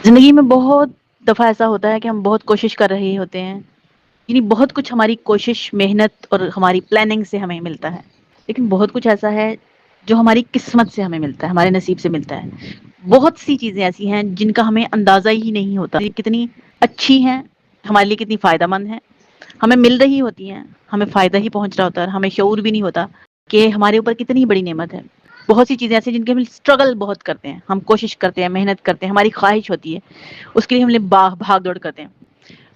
زندگی میں بہت دفعہ ایسا ہوتا ہے کہ ہم بہت کوشش کر رہے ہوتے ہیں، یعنی بہت کچھ ہماری کوشش، محنت اور ہماری پلاننگ سے ہمیں ملتا ہے، لیکن بہت کچھ ایسا ہے جو ہماری قسمت سے ہمیں ملتا ہے، ہمارے نصیب سے ملتا ہے۔ بہت سی چیزیں ایسی ہیں جن کا ہمیں اندازہ ہی نہیں ہوتا، یہ کتنی اچھی ہیں، ہمارے لیے کتنی فائدہ مند ہیں، ہمیں مل رہی ہوتی ہیں، ہمیں فائدہ ہی پہنچ رہا ہوتا ہے، ہمیں شعور بھی نہیں ہوتا کہ ہمارے اوپر کتنی بڑی نعمت ہے۔ بہت سی چیزیں ایسی ہیں جن کے ہم اسٹرگل بہت کرتے ہیں، ہم کوشش کرتے ہیں، محنت کرتے ہیں، ہماری خواہش ہوتی ہے، اس کے لیے ہم لوگ بھاگ دوڑ کرتے ہیں۔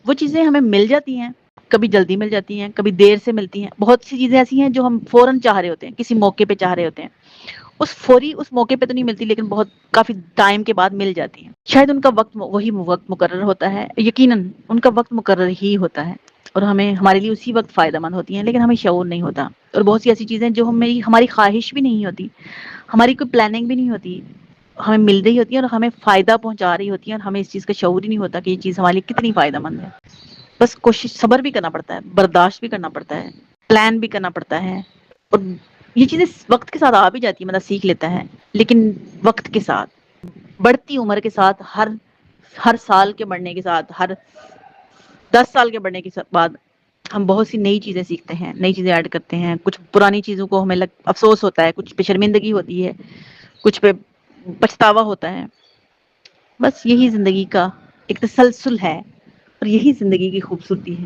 وہ چیزیں ہمیں مل جاتی ہیں، کبھی جلدی مل جاتی ہیں، کبھی دیر سے ملتی ہیں۔ بہت سی چیزیں ایسی ہیں جو ہم فوراً چاہ رہے ہوتے ہیں، کسی موقع پہ چاہ رہے ہوتے ہیں، اس موقع پہ تو نہیں ملتی، لیکن بہت کافی ٹائم کے بعد مل جاتی ہیں۔ شاید ان کا وقت وہی وقت مقرر ہوتا ہے، یقیناً ان کا وقت مقرر ہی ہوتا ہے، اور ہمارے لیے اسی وقت فائدہ مند ہوتی ہیں، لیکن ہمیں شعور نہیں ہوتا۔ اور بہت سی ایسی چیزیں جو ہماری خواہش بھی نہیں ہوتی، ہماری کوئی پلاننگ بھی نہیں ہوتی، ہمیں مل رہی ہوتی ہیں اور ہمیں فائدہ پہنچا رہی ہوتی ہیں، اور ہمیں اس چیز کا شعور ہی نہیں ہوتا کہ یہ چیز ہمارے لیے کتنی فائدہ مند ہے۔ بس کوشش، صبر بھی کرنا پڑتا ہے، برداشت بھی کرنا پڑتا ہے، پلان بھی کرنا پڑتا ہے، اور یہ چیزیں وقت کے ساتھ آ بھی جاتی ہے، مطلب سیکھ لیتا ہے، لیکن وقت کے ساتھ، بڑھتی عمر کے ساتھ، ہر سال کے بڑھنے کے ساتھ، ہر 10 سال کے بڑھنے کے بعد ہم بہت سی نئی چیزیں سیکھتے ہیں، نئی چیزیں ایڈ کرتے ہیں، کچھ پرانی چیزوں کو ہمیں افسوس ہوتا ہے، کچھ پہ شرمندگی ہوتی ہے، کچھ پہ پچھتاوا ہوتا ہے۔ بس یہی زندگی کا ایک تسلسل ہے، اور یہی زندگی کی خوبصورتی ہے۔